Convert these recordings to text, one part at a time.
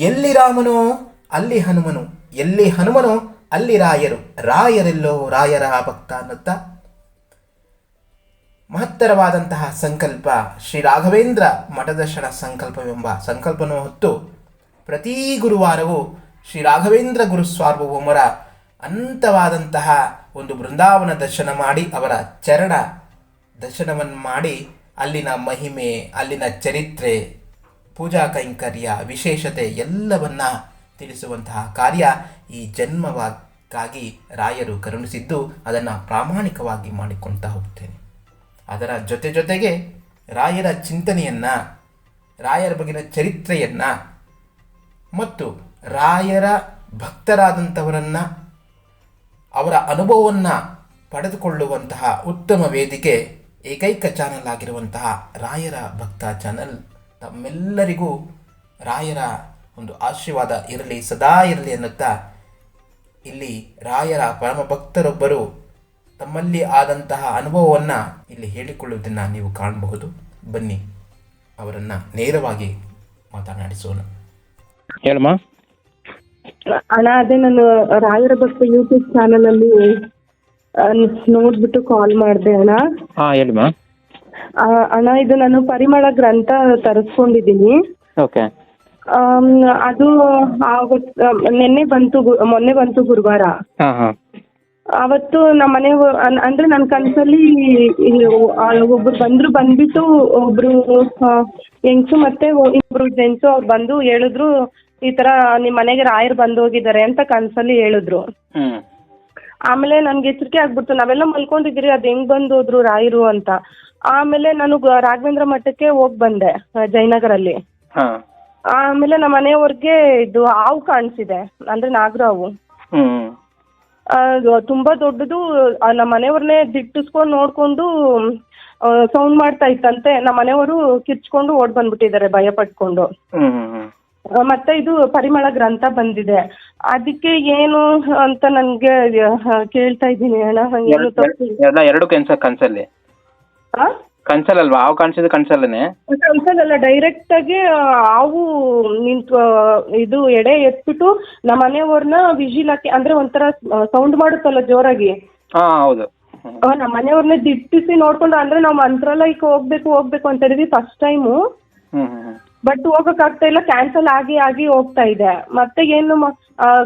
ಎಲ್ಲಿ ರಾಮನೋ ಅಲ್ಲಿ ಹನುಮನು, ಎಲ್ಲಿ ಹನುಮನೋ ಅಲ್ಲಿ ರಾಯರು, ರಾಯರೆಲ್ಲೋ ರಾಯರ ಭಕ್ತ ಅನ್ನುತ್ತಾ ಮಹತ್ತರವಾದಂತಹ ಸಂಕಲ್ಪ ಶ್ರೀ ರಾಘವೇಂದ್ರ ಮಠದರ್ಶನ ಸಂಕಲ್ಪವೆಂಬ ಸಂಕಲ್ಪವನ್ನು ಹೊತ್ತು ಪ್ರತಿ ಗುರುವಾರವೂ ಶ್ರೀ ರಾಘವೇಂದ್ರ ಗುರು ಸಾರ್ವಭೌಮರ ಅನಂತವಾದಂತಹ ಒಂದು ಬೃಂದಾವನ ದರ್ಶನ ಮಾಡಿ, ಅವರ ಚರಣ ದರ್ಶನವನ್ನು ಮಾಡಿ, ಅಲ್ಲಿನ ಮಹಿಮೆ, ಅಲ್ಲಿನ ಚರಿತ್ರೆ, ಪೂಜಾ ಕೈಂಕರ್ಯ, ವಿಶೇಷತೆ ಎಲ್ಲವನ್ನ ತಿಳಿಸುವಂತಹ ಕಾರ್ಯ ಈ ಜನ್ಮಕ್ಕಾಗಿ ರಾಯರು ಕರುಣಿಸಿದ್ದು, ಅದನ್ನು ಪ್ರಾಮಾಣಿಕವಾಗಿ ಮಾಡಿಕೊಳ್ತಾ ಹೋಗ್ತೇನೆ. ಅದರ ಜೊತೆಗೆ ರಾಯರ ಚಿಂತನೆಯನ್ನು, ರಾಯರ ಬಗೆಗಿನ ಚರಿತ್ರೆಯನ್ನು ಮತ್ತು ರಾಯರ ಭಕ್ತರಾದಂಥವರನ್ನು, ಅವರ ಅನುಭವವನ್ನು ಪಡೆದುಕೊಳ್ಳುವಂತಹ ಉತ್ತಮ ವೇದಿಕೆ ಏಕೈಕ ಚಾನಲ್ ಆಗಿರುವಂತಹ ರಾಯರ ಭಕ್ತ ಚಾನಲ್. ತಮ್ಮೆಲ್ಲರಿಗೂ ರಾಯರ ಒಂದು ಆಶೀರ್ವಾದ ಇರಲಿ, ಸದಾ ಇರಲಿ ಅನ್ನುತ್ತಾ ಇಲ್ಲಿ ರಾಯರ ಪರಮ ಭಕ್ತರೊಬ್ಬರು ತಮ್ಮಲ್ಲಿ ಆದಂತಹ ಅನುಭವವನ್ನು ಇಲ್ಲಿ ಹೇಳಿಕೊಳ್ಳುವುದನ್ನು ನೀವು ಕಾಣಬಹುದು. ಬನ್ನಿ ಅವರನ್ನು ನೇರವಾಗಿ ಮಾತನಾಡಿಸೋಣ. ಹೇಳಮ್ಮ. ಅಣ್ಣ, ಅದೇ ನಾನು ರಾಯರ ಭಕ್ತ ಯೂಟ್ಯೂಬ್ ಚಾನಲ್ ಅಲ್ಲಿ ನೋಡ್ಬಿಟ್ಟು ಕಾಲ್ ಮಾಡಿದೆ ಅಣ್ಣ. ಹೇಳಿಮ್ಮ. ಅಣ್ಣ, ಇದು ನಾನು ಪರಿಮಳ ಗ್ರಂಥ ತರಿಸ್ಕೊಂಡಿದ್ದೀನಿ. ಓಕೆ. ಅದು ಮೊನ್ನೆ ಬಂತು ಗುರುವಾರ. ಅವತ್ತು ನಮ್ಮ ಮನೆ ಅಂದ್ರೆ ನನ್ನ ಕನಸಲ್ಲಿ ಒಬ್ರು ಬಂದ್ಬಿಟ್ಟು ಒಬ್ರು ಹೆಂಗ್ಸು ಮತ್ತೆ ಇಬ್ರು ಜೆಂಟ್ಸು ಅವ್ರು ಬಂದು ಹೇಳಿದ್ರು, ಈ ತರ ನಿಮ್ಮ ಮನೆಗೆ ರಾಯರು ಬಂದು ಹೋಗಿದ್ದಾರೆ ಅಂತ ಕನಸಲ್ಲಿ ಹೇಳಿದ್ರು. ಆಮೇಲೆ ನನ್ಗೆ ಎಚ್ಚರಿಕೆ ಆಗ್ಬಿಡ್ತು, ನಾವೆಲ್ಲ ಮಲ್ಕೊಂಡಿದ್ದೀರಿ, ಅದ್ ಹೆಂಗ್ ಬಂದು ಹೋದ್ರು ರಾಯರು ಅಂತ. ಆಮೇಲೆ ನಾನು ರಾಘವೇಂದ್ರ ಮಠಕ್ಕೆ ಹೋಗಿ ಬಂದೆ ಜಯನಗರಲ್ಲಿ. ಆಮೇಲೆ ನಮ್ಮ ಮನೆಯವ್ರಿಗೆ ಇದು ಹಾವು ಕಾಣಿಸಿದೆ, ಅಂದ್ರೆ ನಾಗರಾವು. ತುಂಬಾ ದೊಡ್ಡದು. ನಮ್ಮ ಮನೆಯವ್ರನ್ನೇ ದಿಟ್ಟಿಸ್ಕೊಂಡು ನೋಡ್ಕೊಂಡು ಸೌಂಡ್ ಮಾಡ್ತಾ ಇತ್ತಂತೆ. ನಮ್ಮ ಮನೆಯವರು ಕಿರ್ಚ್ಕೊಂಡು ಓಡ್ ಬಂದ್ಬಿಟ್ಟಿದ್ದಾರೆ ಭಯ ಪಟ್ಕೊಂಡು. ಮತ್ತೆ ಇದು ಪರಿಮಳ ಗ್ರಂಥ ಬಂದಿದೆ, ಅದಕ್ಕೆ ಏನು ಅಂತ ನನ್ಗೆ ಕೇಳ್ತಾ ಇದ್ದೀನಿ ಅಣ್ಣ. ಏನು ಎಲ್ಲ ಎರಡು ಕನ್ಸಲ್ಲಿ ಕನ್ಸಲ್ಲಲ್ವಾ? ಹಾವು ಕಾಣಿಸಿದ ಕನ್ಸಲ್ಲೇ? ಕನ್ಸಲ್ಲ, ಡೈರೆಕ್ಟ್ ಆಗಿ ಹಾವು ನಿಂತು ಇದು ಎಡೆ ಎತ್ಬಿಟ್ಟು ನಮ್ಮ ಮನೆಯವ್ರನ್ನ ವಿಜಿಲ್ ಹಾಕಿ, ಅಂದ್ರೆ ಒಂಥರ ಸೌಂಡ್ ಮಾಡುತ್ತಲ್ಲ ಜೋರಾಗಿ. ಹೌದು. ನಮ್ಮ ಮನೆಯವ್ರನ್ನ ದಿಟ್ಟಿಸಿ ನೋಡ್ಕೊಂಡು, ಅಂದ್ರೆ ನಾವು ಮಂತ್ರಾಲಯಕ್ಕೆ ಹೋಗ್ಬೇಕು ಅಂತ ಹೇಳಿದ್ವಿ ಫಸ್ಟ್ ಟೈಮು. ಬಟ್ ಹೋಗಕ್ಕಾಗ್ತಾ ಇಲ್ಲ, ಕ್ಯಾನ್ಸಲ್ ಆಗಿ ಹೋಗ್ತಾ ಇದೆ. ಮತ್ತೆ ಏನು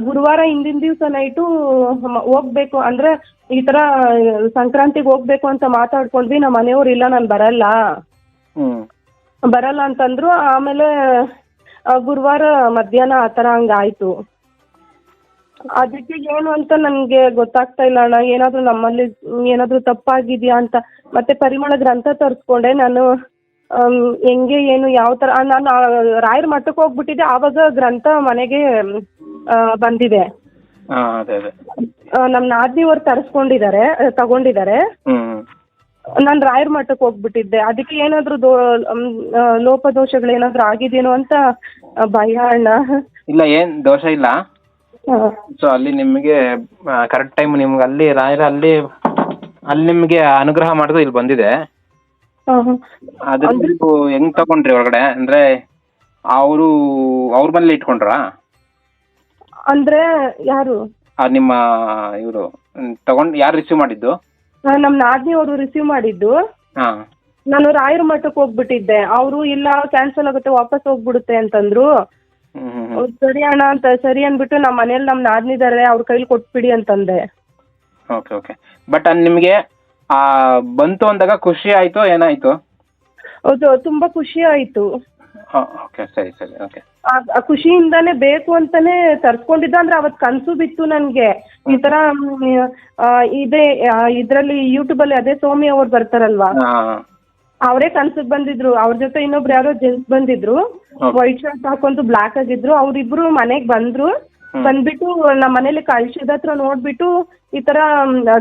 ಗುರುವಾರ ಹಿಂದಿನ ದಿವಸ ನೈಟು ಹೋಗ್ಬೇಕು ಅಂದ್ರೆ ಈ ತರ ಸಂಕ್ರಾಂತಿಗೆ ಹೋಗ್ಬೇಕು ಅಂತ ಮಾತಾಡ್ಕೊಂಡ್ವಿ. ನಮ್ಮ ಮನೆಯವ್ರು ಇಲ್ಲ ನಾನು ಬರಲ್ಲ ಅಂತಂದ್ರು. ಆಮೇಲೆ ಗುರುವಾರ ಮಧ್ಯಾಹ್ನ ಆ ಥರ ಹಂಗಾಯ್ತು. ಅದಕ್ಕೆ ಏನು ಅಂತ ನನಗೆ ಗೊತ್ತಾಗ್ತಾ ಇಲ್ಲ ಅಣ್ಣ. ಏನಾದರೂ ನಮ್ಮಲ್ಲಿ ಏನಾದರೂ ತಪ್ಪಾಗಿದೆಯಾ ಅಂತ. ಮತ್ತೆ ಪರಿಮಳ ಗ್ರಂಥ ತರಿಸ್ಕೊಂಡೆ ನಾನು. ಹೆಂಗೆ ಏನು ಯಾವ ಥರ, ನಾನು ರಾಯರ ಮಠಕ್ಕೆ ಹೋಗ್ಬಿಟ್ಟಿದ್ದೆ, ಆವಾಗ ಗ್ರಂಥ ಮನೆಗೆ ಬಂದಿದೆ. ನಮ್ಮ ನಾದಿನಿಯವರು ತಗೊಂಡಿದ್ದಾರೆ. ನಾನು ರಾಯರ ಮಠಕ್ಕೆ ಹೋಗ್ಬಿಟ್ಟಿದ್ದೆ. ಅದಕ್ಕೆ ಏನಾದರೂ ಲೋಪದೋಷಗಳೇನಾದರೂ ಆಗಿದೆಯೇನೋ ಅಂತ ಭಯ ಅಣ್ಣ. ಇಲ್ಲ, ಏನ್ ದೋಷ ಇಲ್ಲ. ಸೊ ಅಲ್ಲಿ ನಿಮಗೆ ಕರೆಕ್ಟ್ ಟೈಮ್ ನಿಮ್ಗೆ ಅಲ್ಲಿ ರಾಯರ ಅಲ್ಲಿ ನಿಮಗೆ ಅನುಗ್ರಹ ಮಾಡೋದು ಇಲ್ಲಿ ಬಂದಿದೆ. ಅದ್ರ ನೀವು ಹೆಂಗ್ ತಗೊಂಡ್ರಿ ಒಳಗಡೆ? ಅಂದ್ರೆ ಅವ್ರ ಮನೇಲಿ ಇಟ್ಕೊಂಡ್ರಾ? ಅಂದ್ರೆ ಯಾರು? ನಿಮ್ಮ ಇವರು ಯಾರು ರಿಸೀವ್ ಮಾಡಿದ್ದು? ನಮ್ಮ ನಾದಿನಿ ಅವರು ರಿಸೀವ್ ಮಾಡಿದ್ದು. ನಾನು ರಾಯರ ಮಠಕ್ಕೆ ಹೋಗ್ಬಿಟ್ಟಿದ್ದೆ. ಅವರು ಇಲ್ಲ ಕ್ಯಾನ್ಸಲ್ ಆಗುತ್ತೆ, ವಾಪಸ್ ಹೋಗ್ಬಿಡುತ್ತೆ ಅಂತಂದ್ರು. ಸರಿ ಅಣ್ಣ ಅಂತ ಸರಿ ಅಂದ್ಬಿಟ್ಟು ನಮ್ಮ ಮನೇಲಿ ನಮ್ಮ ನಾದಿನಿದ್ದಾರೆ, ಅವ್ರ ಕೈಲಿ ಕೊಟ್ಬಿಡಿ ಅಂತಂದೆ. Okay okay. ಬಟ್ ನಿಮಗೆ ಬಂತು ಅಂದಾಗ ಖುಷಿ ಆಯ್ತು, ಏನಾಯ್ತು? ಹೌದು, ತುಂಬಾ ಖುಷಿ ಆಯ್ತು. ಓಕೆ, ಸರಿ ಸರಿ, ಓಕೆ. ಆ ಖುಷಿಯಿಂದಾನೇ ಬೇಕು ಅಂತಾನೆ ತರ್ಸ್ಕೊಂಡಿದ್ದ. ಅಂದ್ರೆ ಅವತ್ ಕನ್ಸು ಬಿತ್ತು ನನ್ಗೆ, ಈ ತರ ಇದ್ರಲ್ಲಿ ಯೂಟ್ಯೂಬ್ ಅಲ್ಲಿ ಅದೇ ಸೌಮ್ಯ ಅವ್ರು ಬರ್ತಾರಲ್ವಾ, ಅವರೇ ಕನ್ಸಿಗೆ ಬಂದಿದ್ರು. ಅವ್ರ ಜೊತೆ ಇನ್ನೊಬ್ರು ಯಾರೋ ಜೆಂಟ್ಸ್ ಬಂದಿದ್ರು, ವೈಟ್ ಶರ್ಟ್ ಹಾಕೊಂಡು ಬ್ಲಾಕ್ ಆಗಿದ್ರು. ಅವ್ರಿಬ್ರು ಮನೆಗ್ ಬಂದ್ಬಿಟ್ಟು ನಮ್ಮ ಮನೇಲಿ ಕಳ್ಸಿದ ಹತ್ರ ನೋಡ್ಬಿಟ್ಟು ಈ ತರ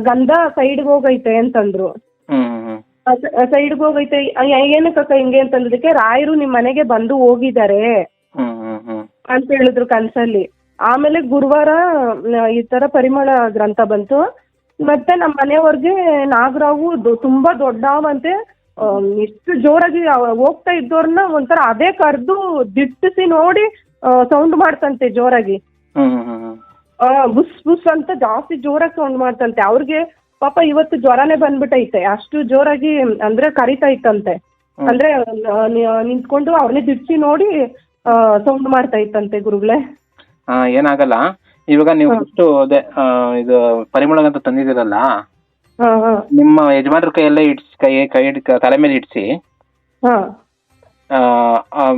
ಗಂಧ ಸೈಡ್ಗೆ ಹೋಗೈತೆ ಅಂತಂದ್ರು. ಸೈಡ್ಗೆ ಹೋಗೈತೆ ಏನಕ್ಕ ಹಿಂಗೆ ಅಂತಂದಕ್ಕೆ, ರಾಯರು ನಿಮ್ ಮನೆಗೆ ಬಂದು ಹೋಗಿದ್ದಾರೆ ಅಂತ ಹೇಳಿದ್ರು ಕನ್ಸಲ್ಲಿ. ಆಮೇಲೆ ಗುರುವಾರ ಈ ತರ ಪರಿಮಳ ಗ್ರಂಥ ಬಂತು. ಮತ್ತೆ ನಮ್ಮ ಮನೆಯವ್ರಿಗೆ ನಾಗರಾವು ತುಂಬಾ ದೊಡ್ಡವಂತೆ, ಇಷ್ಟು ಜೋರಾಗಿ ಹೋಗ್ತಾ ಇದ್ದವ್ರನ್ನ ಒಂಥರ ಅದೇ ಕರೆದು ದಿಟ್ಟಿಸಿ ನೋಡಿ ಸೌಂಡ್ ಮಾಡ್ತಂತೆ ಜೋರಾಗಿ. ಹ್ಮ್ ಹ್ಮ್ ಹ್ಮ್ ಬುಸ್ ಬುಸ್ ಅಂತ ಜಾಸ್ತಿ ಜೋರಾಗಿ ಸೌಂಡ್ ಮಾಡ್ತಂತೆ. ಅವ್ರಿಗೆ ಪಾಪ ಇವತ್ತು ಜ್ವರನೇ ಬಂದ್ಬಿಟ್ಟೈತೆ, ಅಷ್ಟು ಜೋರಾಗಿ ಅಂದ್ರೆ ಕರಿತೈತಂತೆ. ಅಂದ್ರೆ ನಿಂತ್ಕೊಂಡು ಅವ್ರನ್ನೇ ದಿಡ್ಸಿ ನೋಡಿ ಸೌಂಡ್ ಮಾಡ್ತಾ ಇತ್ತಂತೆ ಗುರುಗಳೇ. ಏನಾಗಲ್ಲ. ಇವಾಗ ನೀವು ಫಸ್ಟ್ ಅದೇ ಇದು ಪರಿಮಳ ಅಂತ ತಂದಿದ್ದೀರಲ್ಲ, ನಿಮ್ಮ ಯಜಮಾನ್ರ ಕೈಯಲ್ಲೇ ಇಡ್ಸಿ, ಕೈ ತಲೆ ಮೇಲೆ ಇಡ್ಸಿ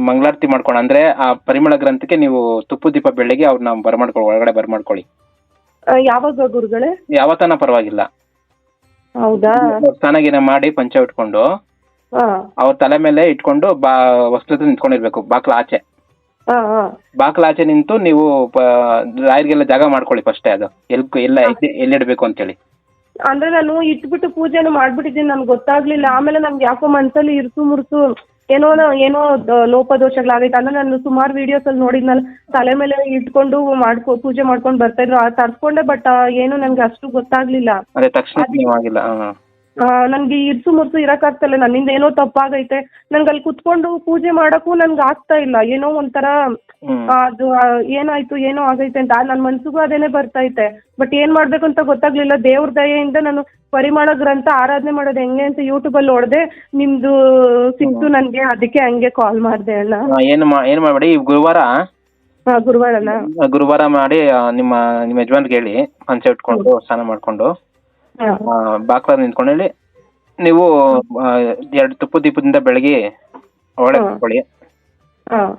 ಮಂಗಳಾರತಿ ಮಾಡ್ಕೊಂಡು, ಅಂದ್ರೆ ಆ ಪರಿಮಳ ಗ್ರಂಥಕ್ಕೆ ನೀವು ತುಪ್ಪು ದೀಪ ಬೆಳಗ್ಗೆ ಅವ್ರನ್ನ ಬರ್ಮಾಡ್ಕೊಳ್ಳಿ, ಒಳಗಡೆ ಬರ್ಮಾಡ್ಕೊಳ್ಳಿ. ಯಾವಾಗ ಗುರುಗಳೇ? ಯಾವತ್ತನ ಪರವಾಗಿಲ್ಲ. ಹೌದಾ? ಸ್ನಾನಗಿನ ಮಾಡಿ ಪಂಚ ಇಟ್ಕೊಂಡು ಅವ್ರ ತಲೆ ಮೇಲೆ ಇಟ್ಕೊಂಡು ವಸ್ತ್ರ ನಿಂತ್ಕೊಂಡಿರ್ಬೇಕು ಬಾಕ್ಲ ಆಚೆ. ಬಾಕ್ಲ ಆಚೆ ನಿಂತು ನೀವು ರಾಯರಿಗೆಲ್ಲ ಜಾಗ ಮಾಡ್ಕೊಳ್ಳಿ ಫಸ್ಟೇ, ಅದು ಎಲ್ಲಿಡ್ಬೇಕು ಅಂತೇಳಿ. ಅಂದ್ರೆ ನಾನು ಇಟ್ಬಿಟ್ಟು ಪೂಜೆನು ಮಾಡ್ಬಿಟ್ಟಿದ್ದೀನಿ, ನನ್ಗೆ ಗೊತ್ತಾಗ್ಲಿಲ್ಲ. ಆಮೇಲೆ ನನ್ಗೆ ಯಾಕೋ ಮನ್ಸಲ್ಲಿ ಇರ್ಸು ಮುರ್ಸು ಏನೋ ಲೋಪದೋಷಗಳಾಗೈತೆ. ಅಂದ್ರೆ ನಾನು ಸುಮಾರು ವಿಡಿಯೋಸ್ ಅಲ್ಲಿ ನೋಡಿದ್ನಲ್ಲ, ತಲೆ ಮೇಲೆ ಇಟ್ಕೊಂಡು ಪೂಜೆ ಮಾಡ್ಕೊಂಡು ಬರ್ತಾ ಇದ್ರು, ತರ್ಸ್ಕೊಂಡೆ. ಬಟ್ ಏನು ನನ್ಗೆ ಅಷ್ಟು ಗೊತ್ತಾಗ್ಲಿಲ್ಲ. ಅದೇ ತಕ್ಷಣ ಆಗಿಲ್ಲ. ನನ್ಗೆ ಇರ್ಸು ಮುರ್ಸು ಇರಕ್ಕಾಗ್ತಿಲ್ಲ, ನನ್ನಿಂದ ಏನೋ ತಪ್ಪಾಗೈತೆ. ನನ್ಗೆ ಅಲ್ಲಿ ಕುತ್ಕೊಂಡು ಪೂಜೆ ಮಾಡಕ್ಕೂ ನನ್ಗೆ ಆಗ್ತಾ ಇಲ್ಲ. ಏನೋ ಒಂಥರ ಅದು ಏನಾಯ್ತು ಏನೋ ಆಗೈತೆ ಅಂತ ನನ್ನ ಮನ್ಸಿಗೂ ಅದೇನೆ ಬರ್ತೈತೆ. ಬಟ್ ಏನ್ ಮಾಡ್ಬೇಕು ಅಂತ ಗೊತ್ತಾಗ್ಲಿಲ್ಲ. ದೇವ್ರ ದಯೆಯಿಂದ ನಾನು ಪರಿಮಳ ಗ್ರಂಥ ಆರಾಧನೆ ಮಾಡೋದು ಹೆಂಗೆ ಅಂತ ಯೂಟ್ಯೂಬ್ ಅಲ್ಲಿ ನೋಡ್ದೆ, ನಿಮ್ದು ಸಿಕ್ತು ನನ್ಗೆ, ಅದಕ್ಕೆ ಹಂಗೆ ಕಾಲ್ ಮಾಡ್ದೆ ಅಣ್ಣ. ಏನು ಮಾಡಬೇಡಿ, ಗುರುವಾರ ಮಾಡಿ ನಿಮ್ಮ ಯಜಮಾನ್ರಿಗೆ ಹೇಳಿ ಪಂಚೆ ಇಟ್ಕೊಂಡು ಸ್ನಾನ ಮಾಡ್ಕೊಂಡು ಬಾಕ್ಲ ನಿಂತ್ಕೊಂಡು ಹೇಳಿ, ನೀವು 2 ತುಪ್ಪ ದೀಪದಿಂದ ಬೆಳಗ್ಗೆ ಒಳಗಡೆ ಕರ್ಕೊಳ್ಳಿ.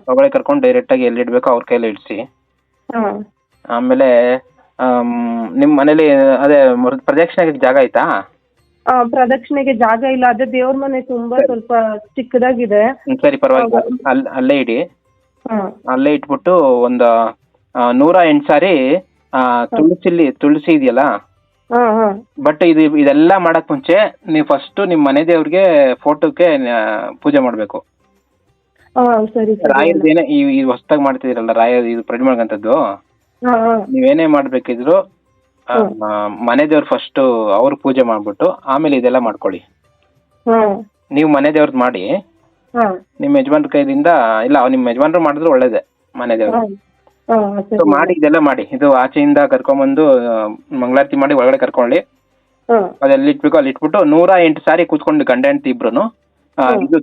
ಒಳಗಡೆ ಕರ್ಕೊಂಡು ಡೈರೆಕ್ಟ್ ಆಗಿ ಎಲ್ಲಿ ಇಡ್ಬೇಕು ಅವ್ರ ಕೈಯಲ್ಲಿ ಇಡ್ಸಿ. ಆಮೇಲೆ ನಿಮ್ಮ ಮನೇಲಿ ಅದೇ ಪ್ರದಕ್ಷಿಣೆಗೆ ಜಾಗ ಆಯ್ತಾ? ಪ್ರದಕ್ಷಿಣೆಗೆ ಜಾಗ ಇಲ್ಲ, ಅದೇ ದೇವ್ರ ಮನೆ ತುಂಬಾ ಸ್ವಲ್ಪ ಚಿಕ್ಕದಾಗಿದೆ. ಸರಿ, ಪರವಾಗಿಲ್ಲ, ಅಲ್ಲೇ ಇಡಿ. ಅಲ್ಲೇ ಇಟ್ಬಿಟ್ಟು ಒಂದು 108 ಸಾರಿ ತುಳಸಿ ಇದೆಯಲ್ಲ, ಬಟ್ ಇದೆಲ್ಲ ಮಾಡಕ್ ಮುಂಚೆ ನೀವು ಫಸ್ಟ್ ನಿಮ್ಮ ಮನೆ ದೇವ್ರಿಗೆ ಫೋಟೋಕ್ಕೆ ಪೂಜೆ ಮಾಡ್ಬೇಕು. ರಾಯರ್ದೇನೆ ಈ ಹೊಸದಾಗಿ ಮಾಡ್ತಿದ್ದೀರಲ್ಲ ರಾಯರ್ ಇದು ಪರಿಮಳಗಂತದ್ದು, ನೀವೇನೇ ಮಾಡ್ಬೇಕಿದ್ರು ಮನೆ ದೇವ್ರು ಫಸ್ಟ್ ಅವ್ರ ಪೂಜೆ ಮಾಡ್ಬಿಟ್ಟು ಆಮೇಲೆ ಇದೆಲ್ಲ ಮಾಡ್ಕೊಳ್ಳಿ. ನೀವು ಮನೆ ದೇವ್ರದ್ದು ಮಾಡಿ ನಿಮ್ಮ ಯಜಮಾನ್ರ ಕೈದಿಂದ, ಇಲ್ಲ ನಿಮ್ಮ ಯಜಮಾನ್ರು ಮಾಡಿದ್ರು ಒಳ್ಳೇದೇ ಮನೆ ದೇವ್ರು ಮಾಡಿ. ಇದೆಲ್ಲ ಮಾಡಿ, ಇದು ಆಚೆಯಿಂದ ಕರ್ಕೊಂಬಂದು ಮಂಗಳಾರತಿ ಮಾಡಿ ಒಳಗಡೆ ಕರ್ಕೊಳ್ಳಿ. ಅದೆಲ್ಲಿ ಇಟ್ಬೇಕು ಅಲ್ಲಿ ಇಟ್ಬಿಟ್ಟು 108 ಸಾರಿ ಕೂತ್ಕೊಂಡು ಗಂಡ ಹೆಂಡತಿ ಇಬ್ರು ಇದು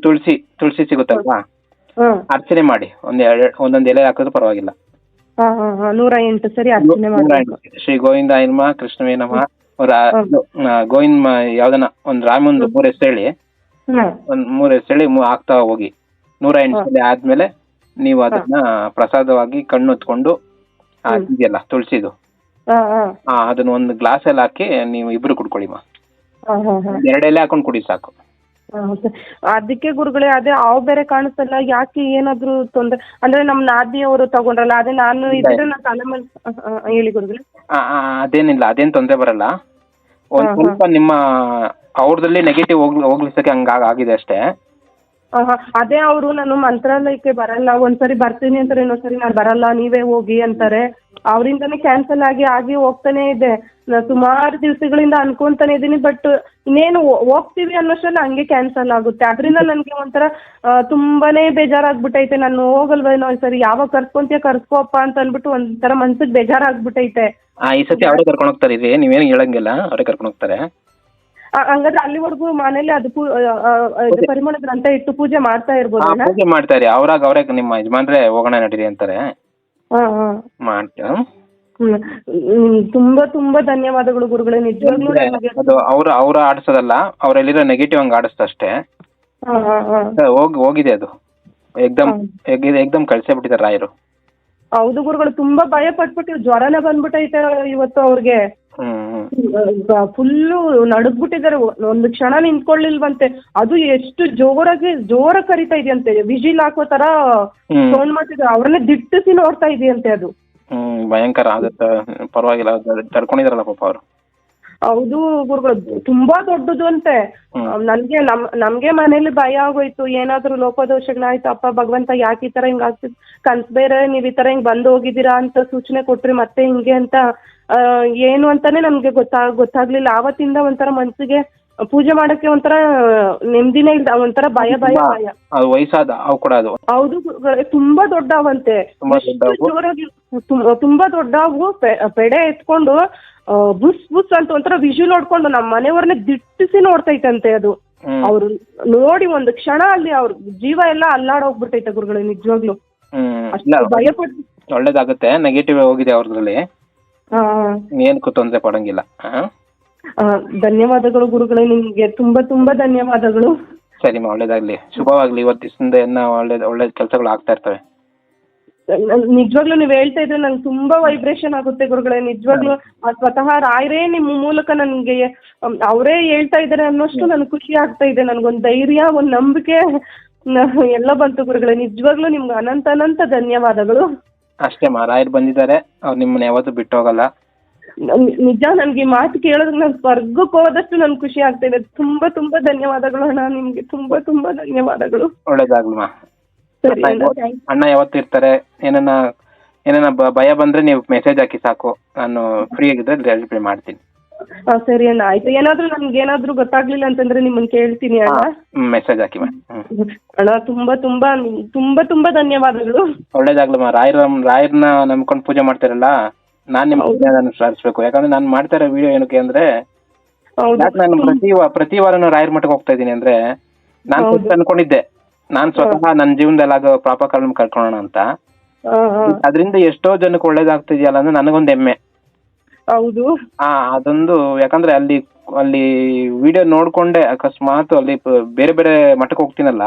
ತುಳಸಿ ಸಿಗುತ್ತಲ್ವಾ, ಅರ್ಚನೆ ಮಾಡಿ. ಒಂದೊಂದು ಎಲೆ ಹಾಕಿದ್ರು ಪರವಾಗಿಲ್ಲ. 108 ಸರಿ ಅರ್ಚನೆ ಮಾಡಿ. ಶ್ರೀ ಗೋವಿಂದಾಯ ನಮಃ, ಕೃಷ್ಣವೇ ನಮಃ, ಗೋವಿಂದ ಯಾವ್ದನ ಒಂದು ರಾಮಂದು 3 ಹೆಸರು ಹೇಳಿ, ಒಂದ್ 3 ಹೆಸರು ಹೇಳಿ ಆಗ್ತಾ ಹೋಗಿ. 108 ಸಲ ಆದ್ಮೇಲೆ ನೀವು ಅದನ್ನ ಪ್ರಸಾದವಾಗಿ ಕಣ್ಣು ಹೊತ್ಕೊಂಡು ಇದೆಯಲ್ಲ ತುಳಸಿದು, ಅದನ್ನ ಒಂದು ಗ್ಲಾಸ್ ಅಲ್ಲಿ ಹಾಕಿ ನೀವು ಇಬ್ರು ಕುಡ್ಕೊಳ್ಳಿ. 2 ಎಲೆ ಹಾಕೊಂಡು ಕುಡಿ ಸಾಕು. ಅದಕ್ಕೆ ಗುರುಗಳೇ, ಅದೇ ಹಾವು ಬೇರೆ ಕಾಣಿಸ್ತಲ್ಲ, ಯಾಕೆ ಏನಾದ್ರು ತೊಂದ್ರೆ? ಅಂದ್ರೆ ನಮ್ ನಾದಿನಿಯವರು ತಗೊಂಡ್ರಲ್ಲ, ಅದೇ ನಾನು ಇದ್ರೆ ನಾನು ತಲೆ ಮೇಲೆ ಹೇಳಿ ಗುರುಗಳೇ. ಅದೇನಿಲ್ಲ, ಅದೇನ್ ತೊಂದ್ರೆ ಬರಲ್ಲ. ಒಂದ್ ಸ್ವಲ್ಪ ನಿಮ್ಮ ಅವ್ರದಲ್ಲಿ ನೆಗೆಟಿವ್ ಹೋಗ್ಲಿಸಕ್ಕೆ ಆಗಿದೆ ಅಷ್ಟೇ. ಅದೇ ಅವರು ನಾನು ಮಂತ್ರಾಲಯಕ್ಕೆ ಬರಲ್ಲ, ಒಂದ್ಸರಿ ಬರ್ತೀನಿ ಅಂತಾರೆ, ಇನ್ನೊಂದ್ಸರಿ ನಾನು ಬರಲ್ಲ ನೀವೇ ಹೋಗಿ ಅಂತಾರೆ. ಅವರಿಂದಾನೇ ಕ್ಯಾನ್ಸಲ್ ಆಗಿ ಹೋಗ್ತಾನೆ ಇದೆ. ಸುಮಾರು ದಿವಸಗಳಿಂದ ಅನ್ಕೊಂತಾನೆ ಇದೀನಿ, ಬಟ್ ಇನ್ನೇನು ಹೋಗ್ತೀವಿ ಅನ್ನೋಷ್ಟರಲ್ಲಿ ಹಂಗೆ ಕ್ಯಾನ್ಸಲ್ ಆಗುತ್ತೆ. ಅದರಿಂದ ನನಗೆ ಒಂಥರ ತುಂಬಾನೇ ಬೇಜಾರಾಗ್ಬಿಟ್ಟೈತೆ. ನಾನು ಹೋಗಲ್ವೇನೋ ಸರಿ, ಯಾವಾಗ ಕರ್ಸ್ಕೋಪ್ಪ ಅಂತ ಅನ್ಬಿಟ್ಟು ಒಂಥರ ಮನ್ಸಿಗೆ ಬೇಜಾರಾಗ್ಬಿಟ್ಟೈತೆ. ಈ ಸತಿ ಅವರೇ ಕರ್ಕೊಂಡು ಹೋಗ್ತಾರೆ, ಇದೆ ನೀವೇನು ಹೇಳಂಗಿಲ್ಲ, ಅವರೇ ಕರ್ಕೊಂಡು ಹೋಗ್ತಾರೆ. ಹಂಗಾದ್ರೆ ಅಲ್ಲಿವರೆಗೂ ಮನೇಲಿ ಅದು ಪರಿಮಳ ಗ್ರಂಥ ಇಟ್ಟು ಪೂಜೆ ಮಾಡ್ತಾ ಇರ್ಬೋದು? ಪೂಜೆ ಮಾಡ್ತಾರೆ ಅವರೇ, ನಿಮ್ಮ ಯಜಮಾನ್ರೆ ಹೋಗೋಣ ನಡೀರಿ ಅಂತಾರೆ. ತುಂಬಾ ತುಂಬಾ ಧನ್ಯವಾದಗಳು ಗುರುಗಳೇ, ನಿಜವಾಗ್ಲೂ. ಅದು ಅವ್ರ ಆಡಿಸೋದಲ್ಲ, ಅವ್ರಲ್ಲಿರೋ ನೆಗೆಟಿವ್ ಹಂಗ ಆಡಿಸ್ತಷ್ಟೇ. ಹೋಗಿದೆ ಅದು, ಏಕ್ದಮ್ ಕಳ್ಸೇ ಬಿಟ್ಟಿದ್ದಾರೆ ರಾಯರು. ಹೌದು ಗುರುಗಳು, ತುಂಬಾ ಭಯ ಪಟ್ಬಿಟ್ಟು ಜ್ವರನೇ ಬಂದ್ಬಿಟ್ಟೈತೆ ಇವತ್ತು ಅವ್ರಿಗೆ. ಫುಲ್ಲು ನಡುಗ್ಬಿಟ್ಟಿದ್ದಾರೆ, ಒಂದು ಕ್ಷಣ ನಿಂತ್ಕೊಳ್ಳಿಲ್ವಂತೆ. ಅದು ಎಷ್ಟು ಜೋರ ಕರಿತಾ ಇದೆಯಂತೆ, ವಿಜಿಲ್ ಹಾಕೋ ತರ ಸೌಂಡ್ ಮಾಡ್ತಿದ್ರು. ಅವ್ರನ್ನೇ ದಿಟ್ಟಿಸಿ ನೋಡ್ತಾ ಇದೆಯಂತೆ ಅದು. ಭಯಂಕರ ಆಗುತ್ತೆ, ಪರವಾಗಿಲ್ಲ, ತಡ್ಕೊಂಡಿದಾರಲ್ಲ ಪಾಪ ಅವರು. ಹೌದು ಗುರುಗಳು, ತುಂಬಾ ದೊಡ್ಡದು ಅಂತೆ. ನಮ್ಗೆ ಮನೇಲಿ ಭಯ ಆಗೋಯ್ತು, ಏನಾದ್ರು ಲೋಪದೋಷಗಳಾಯ್ತು, ಅಪ್ಪ ಭಗವಂತ ಯಾಕೆ ಈ ತರ ಹಿಂಗ್ ಆಗ್ತಿದ್, ಕನ್ಸ್ ಬೇರೆ ನೀವ್ ಈ ತರ ಹಿಂಗ್ ಬಂದು ಹೋಗಿದ್ದೀರಾ ಅಂತ ಸೂಚನೆ ಕೊಟ್ರಿ, ಮತ್ತೆ ಹಿಂಗೆ ಅಂತ ಏನು ಅಂತಾನೆ ನಮ್ಗೆ ಗೊತ್ತಾಗ್ಲಿಲ್ಲ. ಆವತ್ತಿಂದ ಒಂಥರ ಮನ್ಸಿಗೆ ಪೂಜೆ ಮಾಡಕ್ಕೆ ಒಂಥರ ನೆಮ್ಮದಿನೇ ಇಲ್ಲ, ಒಂಥರ ಭಯ ಭಯ ಭಯ. ಅದು ವಯಸ್ಸಾದ ಅವು ಕೂಡ ಅದು ಹೌದು ಗುರುಗಳೇ, ತುಂಬಾ ದೊಡ್ಡವಂತೆ, ಜೋರಾಗಿ ತುಂಬಾ ದೊಡ್ಡವು, ಪೆಡೆ ಎತ್ಕೊಂಡು ಬುಸ್ ಬುಸ್ ಅಂತ ಒಂಥರ ವಿಜುವಲ್ ನೋಡ್ಕೊಂಡು ನಮ್ಮ ಮನೆಯವ್ರನ್ನೇ ದಿಟ್ಟಿಸಿ ನೋಡ್ತೈತಂತೆ ಅದು. ಅವ್ರು ನೋಡಿ ಒಂದು ಕ್ಷಣ ಅಲ್ಲಿ ಅವ್ರ ಜೀವ ಎಲ್ಲ ಅಲ್ಲಾಡೋಗ್ಬಿಟ್ಟೈತೆ ಗುರುಗಳೇ, ನಿಜವಾಗ್ಲು ಭಯ ಪಟ್ಟು. ಒಳ್ಳೇದಾಗುತ್ತೆ, ನೆಗೆಟಿವ್ ಹೋಗಿದೆ ಅವ್ರದ್ರಲ್ಲಿ, ಏನಕ್ಕೂ ತೊಂದರೆ ಪಡಂಗಿಲ್ಲ. ಧನ್ಯವಾದಗಳು ಗುರುಗಳೇ, ನಿಮ್ಗೆ ತುಂಬಾ ತುಂಬಾ ಧನ್ಯವಾದಗಳು. ಸರಿಮಾ, ಒಳ್ಳೇದಾಗ್ಲಿ, ಶುಭವಾಗ್ಲಿ. ಇವತ್ತಿಂದ ಒಳ್ಳೆ ಕೆಲಸಗಳು ಆಗ್ತಾ ಇರ್ತವೆ. ನಿಜವಾಗ್ಲೂ ನೀವ್ ಹೇಳ್ತಾ ಇದ್ರೆ ನಂಗೆ ತುಂಬಾ ವೈಬ್ರೇಷನ್ ಆಗುತ್ತೆ ಗುರುಗಳೇ, ನಿಜವಾಗ್ಲೂ ಸ್ವತಃ ರಾಯರೇ ನಿಮ್ಮ ಮೂಲಕ ನನ್ಗೆ ಅವರೇ ಹೇಳ್ತಾ ಇದಾರೆ ಅನ್ನೋಷ್ಟು ನನ್ಗೆ ಖುಷಿ ಆಗ್ತಾ ಇದೆ. ನನ್ಗೊಂದ್ ಧೈರ್ಯ, ಒಂದ್ ನಂಬಿಕೆ ಎಲ್ಲ ಬಂತು ಗುರುಗಳೇ. ನಿಜವಾಗ್ಲೂ ನಿಮ್ಗೆ ಅನಂತ ಅನಂತ ಧನ್ಯವಾದಗಳು. ಅಷ್ಟೇ ಮಾ, ರಾಯರು ಬಂದಿದ್ದಾರೆ, ಅವ್ರು ನಿಮ್ಮನ್ನ ಯಾವತ್ತೂ ಬಿಟ್ಟು ಹೋಗಲ್ಲ. ನಿಜ, ನನ್ಗೆ ಈ ಮಾತು ಕೇಳೋದಕ್ಕೆ ನಾನು ಸ್ವರ್ಗಕ್ಕೆ ಹೋದಷ್ಟು ನನ್ಗೆ ಖುಷಿ ಆಗ್ತಾ ಇದೆ. ತುಂಬಾ ತುಂಬಾ ಧನ್ಯವಾದಗಳು ಅಣ್ಣ, ನಿಮ್ಗೆ ತುಂಬಾ ತುಂಬಾ ಧನ್ಯವಾದಗಳು. ಒಳ್ಳೇದಾಗ್ಲಮ್ಮ. ಸರಿ ಅಣ್ಣ ಯಾವತ್ತು ಇರ್ತಾರೆ. ಏನಾನ ಭಯ ಬಂದ್ರೆ ನೀವು ಮೆಸೇಜ್ ಹಾಕಿ ಸಾಕು, ನಾನು ಫ್ರೀ ಆಗಿದ್ರೆ ರಿಪ್ಲೈ ಮಾಡ್ತೀನಿ. ಸರಿ ಅಣ್ಣ, ಆಯ್ತು. ಏನಾದ್ರೂ ನನ್ಗೆ ಏನಾದ್ರೂ ಗೊತ್ತಾಗ್ಲಿಲ್ಲ ಅಂತಂದ್ರೆ ನಿಮ್ಮನ್ನ ಕೇಳ್ತೀನಿ ಅಣ್ಣ. ಮೆಸೇಜ್ ಹಾಕಿ ಅಣ್ಣ, ತುಂಬಾ ತುಂಬಾ ತುಂಬಾ ತುಂಬಾ ಧನ್ಯವಾದಗಳು. ಒಳ್ಳೇದಾಗ್ಲಮ್ಮ. ರಾಯರ್ನ ನಂಬ್ಕೊಂಡು ಪೂಜೆ ಮಾಡ್ತಾರಲ್ಲ, ನಾನ್ ನಿಮ್ಗೆ ಸಾರಿಸ್ಬೇಕು. ಯಾಕಂದ್ರೆ ನಾನು ಮಾಡ್ತಾ ಇರೋ ವಿಡಿಯೋ ಏನಕ್ಕೆ ಅಂದ್ರೆ, ನಾನು ಪ್ರತಿ ವಾರನೂ ರಾಯರ್ ಮಠಕ್ಕೆ ಹೋಗ್ತಾ ಇದ್ದೀನಿ ಅಂದ್ರೆ, ನಾನು ಅನ್ಕೊಂಡಿದ್ದೆ ನಾನ್ ಸ್ವತಃ ನನ್ನ ಜೀವನದಲ್ಲಿ ಆಗೋ ಪಾಪಗಳನ್ನ ಕಳ್ಕೊಳ್ಳೋಣ ಅಂತ. ಅದರಿಂದ ಎಷ್ಟೋ ಜನಕ್ಕೆ ಒಳ್ಳೇದಾಗ್ತಿದೆಯಲ್ಲ ಅಂದ್ರೆ ನನಗೊಂದು ಹೆಮ್ಮೆ. ಹೌದು. ಅದೊಂದು, ಯಾಕಂದ್ರೆ ಅಲ್ಲಿ ವಿಡಿಯೋ ನೋಡ್ಕೊಂಡೆ ಅಕಸ್ಮಾತ್ ಅಲ್ಲಿ ಬೇರೆ ಬೇರೆ ಮಠಕ್ಕೆ ಹೋಗ್ತೀನಲ್ಲ,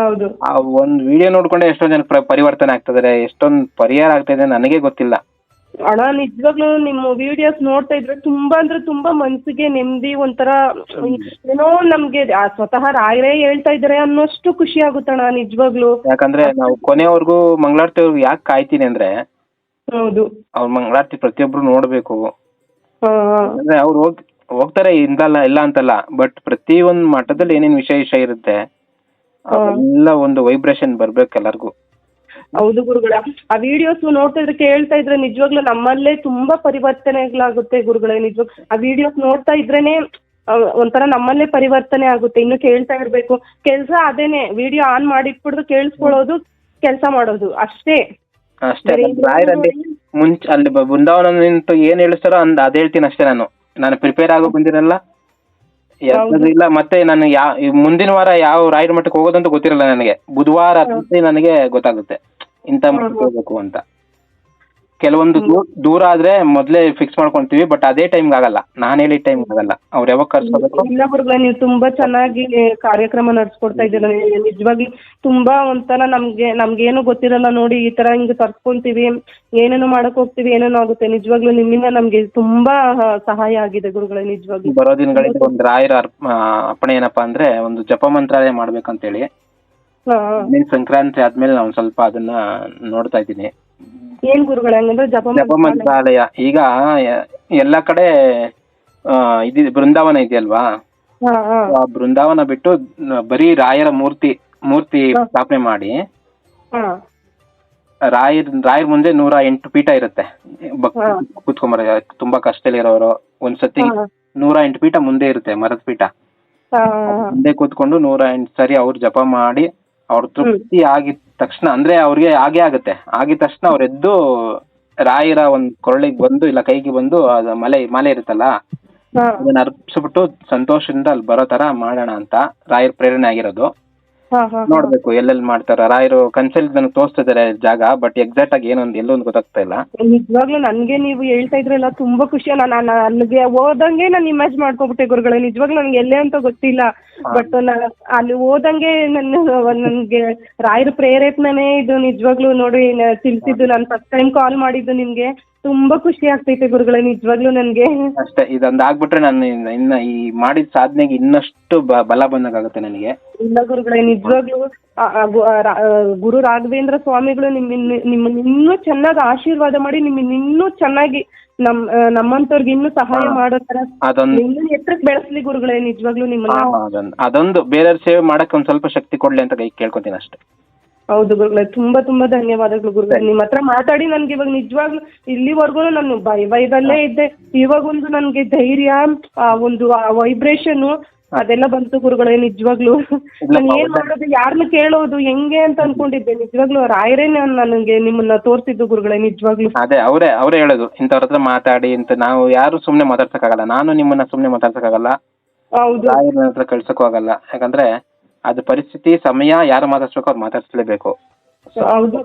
ಹೌದು, ಆ ಒಂದ್ ವಿಡಿಯೋ ನೋಡ್ಕೊಂಡೆ ಎಷ್ಟೋ ಜನಕ್ಕೆ ಪರಿವರ್ತನೆ ಆಗ್ತದೆ, ಎಷ್ಟೊಂದ್ ಪರಿಹಾರ ಆಗ್ತಾ ನನಗೆ ಗೊತ್ತಿಲ್ಲ. ಅಣ್ಣ ನಿಜವಾಗ್ಲೂ ನಿಮ್ಮ ವಿಡಿಯೋಸ್ ನೋಡ್ತಾ ಇದ್ರೆ ತುಂಬಾ ಅಂದ್ರೆ ತುಂಬಾ ಮನ್ಸಿಗೆ ನೆಮ್ಮದಿ, ಒಂಥರ ಏನೋ ನಮ್ಗೆ ಸ್ವತಃ ರಾಯರೇ ಹೇಳ್ತಾ ಇದಾರೆ ಅನ್ನೋಷ್ಟು ಖುಷಿ ಆಗುತ್ತಣ್ಣ ನಿಜವಾಗ್ಲು. ಯಾಕಂದ್ರೆ ನಾವು ಕೊನೆವರೆಗೂ ಮಂಗಳಾರತಿ ಯಾಕೆ ಕಾಯ್ತೀನಿ ಅಂದ್ರೆ, ಹೌದು, ಅವ್ರ ಮಂಗಳಾರತಿ ಪ್ರತಿಯೊಬ್ರು ನೋಡ್ಬೇಕು. ಅಂದ್ರೆ ಅವ್ರು ಹೋಗ್ತಾರೆ ಇಲ್ಲ ಅಂತಲ್ಲ, ಬಟ್ ಪ್ರತಿ ಒಂದ್ ಮಠದಲ್ಲಿ ಏನೇನ್ ವಿಶೇಷ ಇರುತ್ತೆ ಅವೆಲ್ಲ ಒಂದು ವೈಬ್ರೇಷನ್ ಬರ್ಬೇಕು ಎಲ್ಲರಿಗೂ. ಹೌದು ಗುರುಗಳ, ಆ ವಿಡಿಯೋಸ್ ನೋಡ್ತಾ ಇದ್ರೆ ಕೇಳ್ತಾ ಇದ್ರೆ ನಿಜವಾಗ್ಲೂ ನಮ್ಮಲ್ಲೇ ತುಂಬಾ ಪರಿವರ್ತನೆಗಳಾಗುತ್ತೆ ಗುರುಗಳೇ. ನಿಜವಾಗ್ ಆ ವಿಡಿಯೋಸ್ ನೋಡ್ತಾ ಇದ್ರೇನೆ ಒಂಥರ ನಮ್ಮಲ್ಲೇ ಪರಿವರ್ತನೆ ಆಗುತ್ತೆ. ಇನ್ನು ಕೇಳ್ತಾ ಇರ್ಬೇಕು. ಕೆಲಸ ಅದೇನೆ, ವಿಡಿಯೋ ಆನ್ ಮಾಡಿಟ್ಬಿಡ್ದು ಕೇಳಿಸ್ಕೊಳ್ಳೋದು, ಕೆಲಸ ಮಾಡೋದು ಅಷ್ಟೇ. ರಾಯರಲ್ಲಿ ಮುಂಚೆ ಅಲ್ಲಿ ಬೃಂದಾವನ ನಿಂತು ಏನ್ ಹೇಳಿಸ್ತಾರೋ ಅದ್ ಹೇಳ್ತೀನಿ ಅಷ್ಟೇ. ನಾನು ಪ್ರಿಪೇರ್ ಆಗೋ ಬಂದಿರಲ್ಲ ಇಲ್ಲ. ಮತ್ತೆ ನಾನು ಮುಂದಿನ ವಾರ ಯಾವ ರಾಯರ ಮಠಕ್ಕೆ ಹೋಗೋದಂತ ಗೊತ್ತಿರಲ್ಲ ನನಗೆ. ಬುಧವಾರ ನನಗೆ ಗೊತ್ತಾಗುತ್ತೆ ಇಂಥ ಮಠಕ್ಕೆ ಹೋಗ್ಬೇಕು ಅಂತ. ಕೆಲವೊಂದು ದೂರ ಆದ್ರೆ ಮೊದ್ಲೇ ಫಿಕ್ಸ್ ಮಾಡ್ಕೊಂತೀವಿ, ಬಟ್ ಅದೇ ಟೈಮ್ ಆಗಲ್ಲ, ನಾನು ಹೇಳಿದ ಟೈಮ್ ಆಗಲ್ಲ. ಅವ್ರು ಯಾವಾಗ ಕರ್ಸ್ಕೋಬೇಕು. ಇಲ್ಲ ಗುರುಗಳೇ, ನೀವು ತುಂಬಾ ಚೆನ್ನಾಗಿ ಕಾರ್ಯಕ್ರಮ ನಡ್ಸ್ಕೊಡ್ತಾ ಇದ್ದೀರ. ನಿಜವಾಗಿ ತುಂಬಾ ಒಂಥರ ನಮ್ಗೇನು ಗೊತ್ತಿರಲ್ಲ ನೋಡಿ, ಈ ತರ ಹಿಂಗ್ ಕರ್ಸ್ಕೊಂತೀವಿ, ಏನೇನೋ ಮಾಡಕ್ ಹೋಗ್ತೀವಿ, ಏನೇನೋ ಆಗುತ್ತೆ. ನಿಜವಾಗ್ಲೂ ನಿಮ್ಮಿಂದ ನಮ್ಗೆ ತುಂಬಾ ಸಹಾಯ ಆಗಿದೆ ಗುರುಗಳೇ. ನಿಜವಾಗ್ಲೂ ಬರೋ ದಿನಗಳಿಗೆ ಒಂದು ರಾಯರ ಅಪ್ಪಣೆ ಏನಪ್ಪಾ ಅಂದ್ರೆ, ಒಂದು ಜಪ ಮಂತ್ರಾಲಯ ಮಾಡ್ಬೇಕಂತೇಳಿ. ಸಂಕ್ರಾಂತಿ ಆದ್ಮೇಲೆ ನಾವು ಸ್ವಲ್ಪ ಅದನ್ನ ನೋಡ್ತಾ ಇದ್ದೀನಿ. ಏನ್ ಗುರುಗಳೇ ಹಂಗಂದ್ರೆ ಜಪ ಮಂತ್ರಾಲಯ? ಈಗ ಎಲ್ಲಾ ಕಡೆ ಬೃಂದಾವನ ಇದೆಯಲ್ವಾ, ಆ ಬೃಂದಾವನ ಬಿಟ್ಟು ಬರೀ ರಾಯರ ಮೂರ್ತಿ ಸ್ಥಾಪನೆ ಮಾಡಿ, ರಾಯರ ಮುಂದೆ 108 ಪೀಠ ಇರುತ್ತೆ. ಕುತ್ಕೊಂಬರ ತುಂಬಾ ಕಷ್ಟದಲ್ಲಿರೋರು ಒಂದ್ಸತಿ 108 ಪೀಠ ಮುಂದೆ ಇರುತ್ತೆ, ಮರದ ಪೀಠ ಮುಂದೆ ಕೂತ್ಕೊಂಡು 108 ಸರಿ ಅವ್ರು ಜಪ ಮಾಡಿ ಅವ್ರ ತೃಪ್ತಿ ಆಗಿದ ತಕ್ಷಣ, ಅಂದ್ರೆ ಅವ್ರಿಗೆ ಆಗೇ ಆಗಿದ ತಕ್ಷಣ ಅವ್ರ ಎದ್ದು ರಾಯರ ಒಂದ್ ಕೊರಳಿಗೆ ಬಂದು ಇಲ್ಲ ಕೈಗೆ ಬಂದು ಅದ ಮಾಲೆ ಇರುತ್ತಲ್ಲ ಅದನ್ನ ಅರ್ಪಿಸ್ಬಿಟ್ಟು ಸಂತೋಷದಿಂದ ಅಲ್ಲಿ ಬರೋ ತರ ಮಾಡೋಣ ಅಂತ ರಾಯರ ಪ್ರೇರಣೆ ಆಗಿರೋದು. ನೋಡ್ಬೇಕು ಎಲ್ಲೆಲ್ಲಿ ಮಾಡ್ತಾರ. ರಾಯರು ಕನ್ಸಲ್ಲಿ ನನಗೆ ತೋರಿಸ್ತಿದ್ದಾರೆ ಜಾಗ, ಬಟ್ ಎಕ್ಸಾಕ್ಟ್ ಆಗಿ ಎಲ್ಲೊಂದು ಗೊತ್ತಾಗ್ತಾ ಇಲ್ಲ. ನಿಜವಾಗ್ಲೂ ನನ್ಗೆ ನೀವು ಹೇಳ್ತಾ ಇದ್ರಲ್ಲ ತುಂಬಾ ಖುಷಿ. ನನಗೆ ಓದಂಗೆ ನಾನು ಇಮ್ಯಾಜ್ ಮಾಡ್ಕೊಬಿಟ್ಟೆ ಗುರುಗಳೇ. ನಿಜವಾಗ್ಲೂ ನನ್ಗೆ ಎಲ್ಲೇ ಅಂತ ಗೊತ್ತಿಲ್ಲ, ಬಟ್ ಅಲ್ಲಿ ಓದಂಗೆ ನನ್ಗೆ ರಾಯರ ಪ್ರೇರೇಪಣೆ ಇದು. ನಿಜವಾಗ್ಲೂ ನೋಡಿ ತಿಳಿಸಿದ್ದು, ನಾನು ಫಸ್ಟ್ ಟೈಮ್ ಕಾಲ್ ಮಾಡಿದ್ದು ನಿಮ್ಗೆ. ತುಂಬಾ ಖುಷಿ ಆಗ್ತೈತೆ ಗುರುಗಳೇ ನಿಜವಾಗ್ಲೂ ನನ್ಗೆ. ಅಷ್ಟೇ, ಇದೊಂದು ಆಗ್ಬಿಟ್ರೆ ನಾನು ಇನ್ನ ಈ ಮಾಡಿದ ಸಾಧನೆಗೆ ಇನ್ನಷ್ಟು ಬಲ ಬಂದಾಗುತ್ತೆ ನನಗೆ. ಇಲ್ಲ ಗುರುಗಳೇ ನಿಜವಾಗ್ಲೂ ಗುರು ರಾಘವೇಂದ್ರ ಸ್ವಾಮಿಗಳು ನಿಮ್ಮನ್ನ ಇನ್ನೂ ಚೆನ್ನಾಗಿ ಆಶೀರ್ವಾದ ಮಾಡಿ, ನಿಮ್ಮನ್ನ ಇನ್ನೂ ಚೆನ್ನಾಗಿ ನಮ್ಮಂತವ್ರಿಗೆ ಇನ್ನೂ ಸಹಾಯ ಮಾಡೋ ತರ ಇನ್ನೂ ಎತ್ತರಕ್ಕೆ ಬೆಳೆಸ್ಲಿ ಗುರುಗಳೇ. ನಿಜವಾಗ್ಲೂ ನಿಮ್ಮನ್ನ ಅದೊಂದು ಬೇರೆಯವ್ರ ಸೇವೆ ಮಾಡಕ್ಕೆ ಒಂದ್ ಸ್ವಲ್ಪ ಶಕ್ತಿ ಕೊಡ್ಲಿ ಅಂತ ಕೇಳ್ಕೊತೀನಿ ಅಷ್ಟೇ. ಹೌದು ಗುರುಗಳೇ, ತುಂಬಾ ತುಂಬಾ ಧನ್ಯವಾದಗಳು ಗುರುಗಳೇ. ನಿಮ್ಮ ಹತ್ರ ಮಾತಾಡಿ ನನ್ಗೆ ಇವಾಗ ನಿಜವಾಗ್ಲೂ ಇಲ್ಲಿವರೆಗೂ ನಾನು ಭಯದಲ್ಲೇ ಇದ್ದೆ. ಇವಾಗ ಒಂದು ನನ್ಗೆ ಧೈರ್ಯ, ಒಂದು ವೈಬ್ರೇಷನ್ ಅದೆಲ್ಲ ಬಂತು ಗುರುಗಳೇ. ನಿಜವಾಗ್ಲೂ ನಾನು ಏನ್ ಮಾಡೋದು, ಯಾರನ್ನ ಕೇಳೋದು, ಹೆಂಗೆ ಅಂತ ಅನ್ಕೊಂಡಿದ್ದೆ. ನಿಜವಾಗ್ಲೂ ರಾಯರೇ ನನಗೆ ನಿಮ್ಮನ್ನ ತೋರ್ಸಿದ್ದು ಗುರುಗಳೇ. ನಿಜವಾಗ್ಲೂ ಅದೇ ಅವರೇ ಹೇಳೋದು, ಇಂಥವ್ರ ಹತ್ರ ಮಾತಾಡಿ ಅಂತ. ನಾವು ಯಾರು ಸುಮ್ಮನೆ ಮಾತಾಡ್ಸಕ್ಕಾಗಲ್ಲ. ನಾನು ನಿಮ್ಮನ್ನ ಸುಮ್ಮನೆ ಮಾತಾಡ್ಸಕ್ಕಾಗಲ್ಲ, ಹೌದು ರಾಯರ ಹತ್ರ ಕಳ್ಸಕ್ಕೂ ಆಗಲ್ಲ. ಯಾಕಂದ್ರೆ ಅದು ಪರಿಸ್ಥಿತಿ, ಸಮಯ, ಯಾರು ಮಾತಾಡ್ಸ್ಬೇಕು ಅವ್ರು ಮಾತಾಡ್ಸ್ಲೇಬೇಕು. ಹೌದು.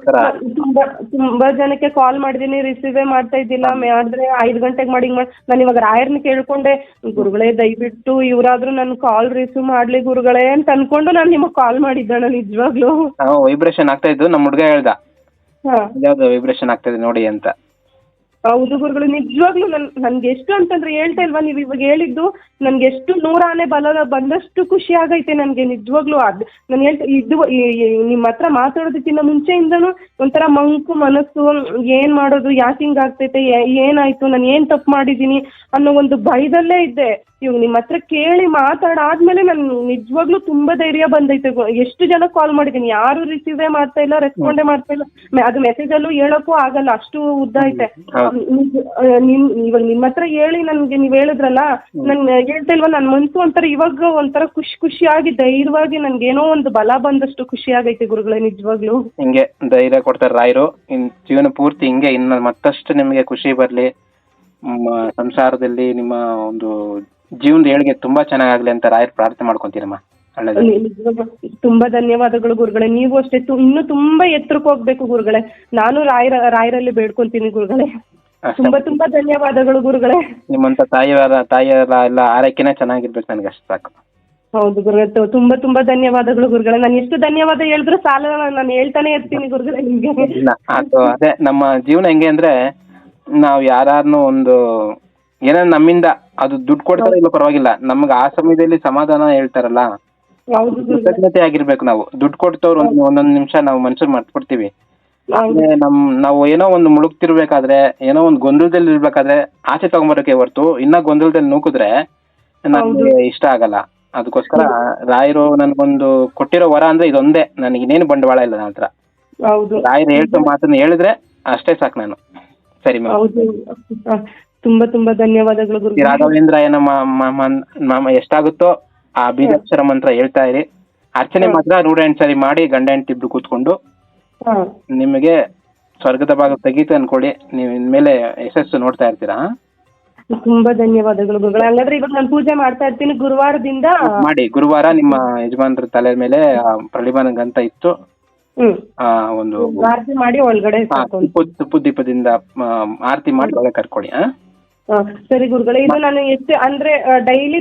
ತುಂಬಾ ಜನಕ್ಕೆ ಕಾಲ್ ಮಾಡಿದೀನಿ, ರಿಸೀವೇ ಮಾಡ್ತಾ ಇದ್ದಿಲ್ಲ. ಮಾಡಿದ್ರೆ 5 ಗಂಟೆಗೆ ಮಾಡಿ ನಾನು ಇವಾಗ ರಾಯರ್ನ ಕೇಳ್ಕೊಂಡೆ, ಗುರುಗಳೇ ದಯವಿಟ್ಟು ಇವರಾದ್ರೂ ನನ್ನ ಕಾಲ್ ರಿಸೀವ್ ಮಾಡ್ಲಿ ಗುರುಗಳೇ ಅಂತ ಅನ್ಕೊಂಡು ನಾನು ನಿಮಗೆ ಕಾಲ್ ಮಾಡಿದ್ದಣ. ನಿಜವಾಗ್ಲೂ ವೈಬ್ರೇಷನ್ ಆಗ್ತಾ ಇದ್ದು, ನಮ್ಮ ಹುಡುಗ ಹೇಳ್ದ ಯಾವ್ದು ವೈಬ್ರೇಷನ್ ಆಗ್ತಾ ಇದೆ ನೋಡಿ ಅಂತ. ಹೌದು ಗುರುಗಳು, ನಿಜವಾಗ್ಲೂ ನನ್ಗೆ ಎಷ್ಟು ಅಂತಂದ್ರೆ ಹೇಳ್ತಾ ಇಲ್ವಾ ನೀವು ಇವಾಗ ಹೇಳಿದ್ದು, ನನ್ಗೆ ಎಷ್ಟು 100 ಆನೆ ಬಲ ಬಂದಷ್ಟು ಖುಷಿ ಆಗೈತೆ ನನ್ಗೆ. ನಿಜವಾಗ್ಲೂ ಅದು ನಾನು ಇದು ನಿಮ್ಮ ಹತ್ರ ಮಾತಾಡೋದಕ್ಕಿಂತ ಮುಂಚೆಯಿಂದನೂ ಒಂಥರ ಮಂಕು ಮನಸ್ಸು, ಏನ್ ಮಾಡೋದು, ಯಾಕೆ ಹಿಂಗ್ ಆಗ್ತೈತೆ, ಏನಾಯ್ತು, ನಾನು ಏನ್ ತಪ್ಪು ಮಾಡಿದೀನಿ ಅನ್ನೋ ಒಂದು ಭಯದಲ್ಲೇ ಇದ್ದೆ. ಇವಾಗ ನಿಮ್ಮ ಹತ್ರ ಕೇಳಿ ಮಾತಾಡಾದ್ಮೇಲೆ ನನ್ ನಿಜವಾಗ್ಲೂ ತುಂಬಾ ಧೈರ್ಯ ಬಂದೈತೆ. ಎಷ್ಟು ಜನ ಕಾಲ್ ಮಾಡಿದೀನಿ, ಯಾರು ರಿಸೀವೇ ಮಾಡ್ತಾ ಇಲ್ಲ, ರೆಸ್ಪಾಂಡೇ ಮಾಡ್ತಾ ಇಲ್ಲ. ಅದು ಮೆಸೇಜ್ ಅಲ್ಲೂ ಹೇಳಕ್ಕೂ ಆಗಲ್ಲ, ಅಷ್ಟು ಉದ್ದ ಐತೆ. ಇವಾಗ ನಿಮ್ಮ ಹತ್ರ ಹೇಳಿ ನನ್ಗೆ ನೀವ್ ಹೇಳಿದ್ರಲ್ಲ, ನನ್ ಹೇಳ್ತಾ ಇಲ್ವಾ, ನನ್ ಮನ್ಸು ಒಂಥರ ಖುಷಿಯಾಗಿ ಧೈರ್ಯವಾಗಿ ನನ್ಗೇನೋ ಒಂದು ಬಲ ಬಂದಷ್ಟು ಖುಷಿ ಆಗೈತೆ ಗುರುಗಳೇ. ನಿಜವಾಗ್ಲೂ ಹಿಂಗೆ ಧೈರ್ಯ ಕೊಡ್ತಾರೆ ರಾಯರು. ಜೀವನ ಪೂರ್ತಿ ಹಿಂಗೆ ಇನ್ನು ಮತ್ತಷ್ಟು ನಿಮಗೆ ಖುಷಿ ಬರ್ಲಿ, ಸಂಸಾರದಲ್ಲಿ ನಿಮ್ಮ ಒಂದು ಜೀವನದ ಏಳಿಗೆ ತುಂಬಾ ಚೆನ್ನಾಗಾಗ್ಲಿ ಅಂತ ರಾಯರ್ ಪ್ರಾರ್ಥನೆ ಮಾಡ್ಕೊಂತೀರಮ್ಮ. ತುಂಬಾ ಧನ್ಯವಾದಗಳು ಗುರುಗಳೇ. ನೀವು ಅಷ್ಟೇ ಇನ್ನೂ ತುಂಬಾ ಎತ್ತರಕ್ಕೆ ಹೋಗ್ಬೇಕು ಗುರುಗಳೇ. ನಾನು ರಾಯರಲ್ಲಿ ಬೇಡ್ಕೊಂತೀನಿ ಗುರುಗಳೇ. ತುಂಬಾ ಧನ್ಯವಾದಗಳು ಗುರುಗಳೇ. ನಿಮ್ಮಂತ ತಾಯಿಯರ ಎಲ್ಲ ಆರೈಕೆನೇ ಚೆನ್ನಾಗಿರ್ಬೇಕು, ನನಗೆ ಅಷ್ಟು ಸಾಕು. ಹೌದು ಗುರುಗಳೇ, ತುಂಬಾ ಧನ್ಯವಾದಗಳು ಗುರುಗಳೇ. ನಾನು ಎಷ್ಟು ಧನ್ಯವಾದ ಹೇಳಿದ್ರು ಸಾಲ, ನಾನು ಹೇಳ್ತಾನೆ ಇರ್ತೀನಿ ಗುರುಗಳೇ ನಿಮ್ಗೆ. ಅದೇ ನಮ್ಮ ಜೀವನ ಹೆಂಗೆ ಅಂದ್ರೆ, ನಾವು ಯಾರನ್ನು ಒಂದು ಏನೋ ನಮ್ಮಿಂದ ಅದು ದುಡ್ಡು ಕೊಡ್ತಾರೆ ಇಲ್ಲ ಪರವಾಗಿಲ್ಲ, ನಮ್ಗೆ ಆ ಸಮಯದಲ್ಲಿ ಸಮಾಧಾನ ಹೇಳ್ತಾರಲ್ಲ, ಕೃತಜ್ಞತೆ ಆಗಿರ್ಬೇಕು. ನಾವು ದುಡ್ಡು ಕೊಡ್ತವ್ರು ಒಂದೊಂದು ನಿಮಿಷ ನಾವು ಮನ್ಸಲ್ಲಿ ಮರ್ತ್ಬಿಡ್ತೀವಿ. ನಾವು ಏನೋ ಒಂದು ಮುಳುಗ್ತಿರ್ಬೇಕಾದ್ರೆ, ಏನೋ ಒಂದು ಗೊಂದಲದಲ್ಲಿ ಇರ್ಬೇಕಾದ್ರೆ ಆಚೆ ತಗೊಂಬರೋಕೆ ಹೊರ್ತು ಇನ್ನ ಗೊಂದಲದಲ್ಲಿ ನೂಕಿದ್ರೆ ನನಗೆ ಇಷ್ಟ ಆಗಲ್ಲ. ಅದಕ್ಕೋಸ್ಕರ ರಾಯರು ನನ್ಗೊಂದು ಕೊಟ್ಟಿರೋ ವರ ಅಂದ್ರೆ ಇದೊಂದೇ, ನನಗೆ ಇನ್ನೇನು ಬಂಡವಾಳ ಇಲ್ಲ ನನ್ನ ಹತ್ರ. ರಾಯರು ಹೇಳ್ತಾ ಮಾತನ್ನ ಹೇಳಿದ್ರೆ ಅಷ್ಟೇ ಸಾಕು ನಾನು. ಸರಿ ಮ್ಯಾಮ್, ತುಂಬಾ ಧನ್ಯವಾದಗಳು ಗುರುಗಳೇ. ರಾಘವೇಂದ್ರಾಯ ನಮ್ಮ ಎಷ್ಟಾಗುತ್ತೋ ಆ ಬೀಜಾಕ್ಷರ ಮಂತ್ರ ಹೇಳ್ತಾ ಇರಿ. ಅರ್ಚನೆ ಮಾತ್ರ 108 ಸರಿ ಮಾಡಿ ಗಂಡ ಹೆಂಡತಿ ಇಬ್ರು ಕೂತ್ಕೊಂಡು ನಿಮಗೆ ಸ್ವರ್ಗದ ಭಾಗ ತೆಗೀತು ಅನ್ಕೊಳ್ಳಿ. ನೀವು ಇನ್ಮೇಲೆ ಯಶಸ್ಸು ನೋಡ್ತಾ ಇರ್ತೀರಾ. ತುಂಬಾ ಧನ್ಯವಾದಗಳು ಗುರುಗಳೇ. ಹಂಗಾದ್ರೆ ಇವಾಗ ನಾನು ಪೂಜೆ ಮಾಡ್ತಾ ಇರ್ತೀನಿ ಗುರುವಾರದಿಂದ ಮಾಡಿ. ಗುರುವಾರ ನಿಮ್ಮ ಯಜಮಾನ್ರ ತಲೆ ಮೇಲೆ ಪ್ರಳಿಬಾನಗಂತ ಇತ್ತು ಒಂದು ಆರತಿ ಮಾಡಿ ಒಳಗಡೆ ತುಪ್ಪು ದೀಪದಿಂದ ಆರತಿ ಮಾಡಿ ಒಳಗೆ ಕರ್ಕೊಳ್ಳಿ. ಸರಿ ಗುರುಗಳೇ. ಇದು ನಾನು ಎಷ್ಟು ಅಂದ್ರೆ ಡೈಲಿ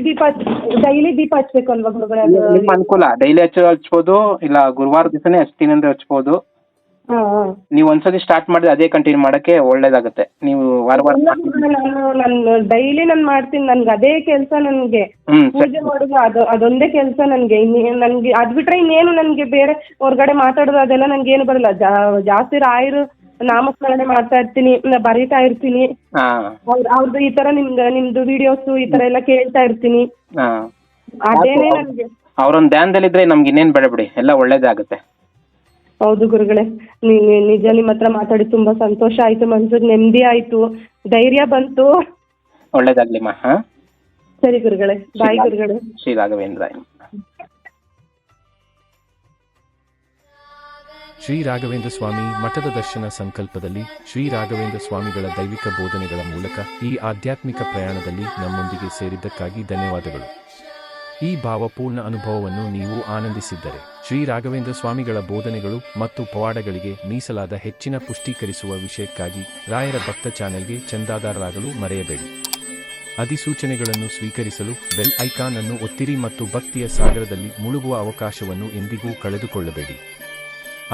ದೀಪ ಹಚ್ಬೇಕು ಅಲ್ವಾ ಗುರುಗಳೇ? ನಿಮ್ಮ ಅನುಕೂಲ, ಡೈಲಿ ಹಚ್ಬೋದು, ಇಲ್ಲ ಗುರುವಾರ ದಿವಸನೇ ಹಚ್ತೀನಿ ಅಂದ್ರೆ ಹಚ್ಬೋದು. ನೀವು ಒಂದ್ಸತಿ ಸ್ಟಾರ್ಟ್ ಮಾಡಿದ್ರೆ ಅದೇ ಕಂಟಿನ್ಯೂ ಮಾಡಕ್ಕೆ ಒಳ್ಳೇದಾಗುತ್ತೆ. ನೀವು ವಾರ ನಾನು ಡೈಲಿ ನಾನು ಮಾಡ್ತೀನಿ, ನನ್ಗೆ ಅದೇ ಕೆಲಸ. ನನ್ಗೆ ಪೂಜೆ ಮಾಡೋದು ಅದೊಂದೇ ಕೆಲಸ ನನ್ಗೆ. ನನ್ಗೆ ಅದ್ ಬಿಟ್ರೆ ಇನ್ನೇನು ನನ್ಗೆ ಬೇರೆ ಹೊರಗಡೆ ಮಾತಾಡೋದು ಅದೆಲ್ಲ ನನ್ಗೆ ಏನು ಬರಲ್ಲ. ಜಾಸ್ತಿ ರಾಯರು ನಾಮಸ್ಮರಣೆ ಮಾಡ್ತಾ ಇರ್ತೀನಿ, ಬರೀತಾ ಇರ್ತೀನಿ. ಅವ್ರದ್ದು ಈ ತರ ನಿಮ್ದು ವಿಡಿಯೋಸ್ ಈ ತರ ಎಲ್ಲ ಕೇಳ್ತಾ ಇರ್ತೀನಿ. ಅದೇನೇ ನನ್ಗೆ. ಅವ್ರೊಂದ್ ಧ್ಯಾನದಲ್ಲಿದ್ರೆ ನಮ್ಗೆ ಇನ್ನೇನ್ ಬೇಡ ಬಿಡಿ, ಎಲ್ಲ ಒಳ್ಳೇದಾಗುತ್ತೆ. ಹೌದು ಗುರುಗಳೇ, ನಿಜ ನಿಮ್ಮ ಹತ್ರ ಮಾತಾಡಿ ತುಂಬಾ ಸಂತೋಷ ಆಯ್ತು, ಮನ್ಸಿಗೆ ನೆಮ್ಮದಿ ಆಯ್ತು, ಧೈರ್ಯ ಬಂತು. ಒಳ್ಳೇದಾಗ್ಲಿಮ್ಮ. ಸರಿ ಗುರುಗಳೇ, ಬಾಯ್ ಗುರುಗಳೇ. ಶ್ರೀ ರಾಘವೇಂದ್ರ. ಶ್ರೀ ರಾಘವೇಂದ್ರ ಸ್ವಾಮಿ ಮಠದ ದರ್ಶನ ಸಂಕಲ್ಪದಲ್ಲಿ ಶ್ರೀ ರಾಘವೇಂದ್ರ ಸ್ವಾಮಿಗಳ ದೈವಿಕ ಬೋಧನೆಗಳ ಮೂಲಕ ಈ ಆಧ್ಯಾತ್ಮಿಕ ಪ್ರಯಾಣದಲ್ಲಿ ನಮ್ಮೊಂದಿಗೆ ಸೇರಿದ್ದಕ್ಕಾಗಿ ಧನ್ಯವಾದಗಳು. ಈ ಭಾವಪೂರ್ಣ ಅನುಭವವನ್ನು ನೀವು ಆನಂದಿಸಿದ್ದರೆ ಶ್ರೀ ರಾಘವೇಂದ್ರ ಸ್ವಾಮಿಗಳ ಬೋಧನೆಗಳು ಮತ್ತು ಪವಾಡಗಳಿಗೆ ಮೀಸಲಾದ ಹೆಚ್ಚಿನ ಪುಷ್ಟೀಕರಿಸುವ ವಿಷಯಕ್ಕಾಗಿ ರಾಯರ ಭಕ್ತ ಚಾನೆಲ್ಗೆ ಚಂದಾದಾರರಾಗಲು ಮರೆಯಬೇಡಿ. ಅಧಿಸೂಚನೆಗಳನ್ನು ಸ್ವೀಕರಿಸಲು ಬೆಲ್ ಐಕಾನ್ ಅನ್ನು ಒತ್ತಿರಿ ಮತ್ತು ಭಕ್ತಿಯ ಸಾಗರದಲ್ಲಿ ಮುಳುಗುವ ಅವಕಾಶವನ್ನು ಎಂದಿಗೂ ಕಳೆದುಕೊಳ್ಳಬೇಡಿ.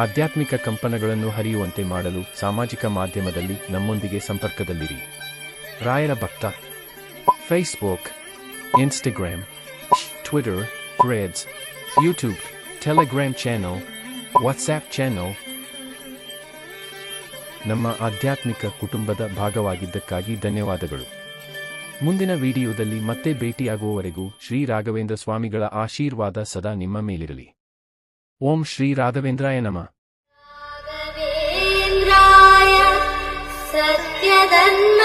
ಆಧ್ಯಾತ್ಮಿಕ ಕಂಪನಗಳನ್ನು ಹರಿಯುವಂತೆ ಮಾಡಲು ಸಾಮಾಜಿಕ ಮಾಧ್ಯಮದಲ್ಲಿ ನಮ್ಮೊಂದಿಗೆ ಸಂಪರ್ಕದಲ್ಲಿರಿ. ರಾಯರ ಭಕ್ತ Facebook, Instagram, Twitter, Threads, YouTube, Telegram channel, WhatsApp channel. ನಮ್ಮ ಆಧ್ಯಾತ್ಮಿಕ ಕುಟುಂಬದ ಭಾಗವಾಗಿದ್ದಕ್ಕಾಗಿ ಧನ್ಯವಾದಗಳು. ಮುಂದಿನ ವಿಡಿಯೋದಲ್ಲಿ ಮತ್ತೆ ಭೇಟಿಯಾಗುವವರೆಗೂ ಶ್ರೀ ರಾಘವೇಂದ್ರ ಸ್ವಾಮಿಗಳ ಆಶೀರ್ವಾದ ಸದಾ ನಿಮ್ಮ ಮೇಲಿರಲಿ. ಓಂ ಶ್ರೀ ರಾಘವೇಂದ್ರಾಯ ನಮಃ. ನನ್ನ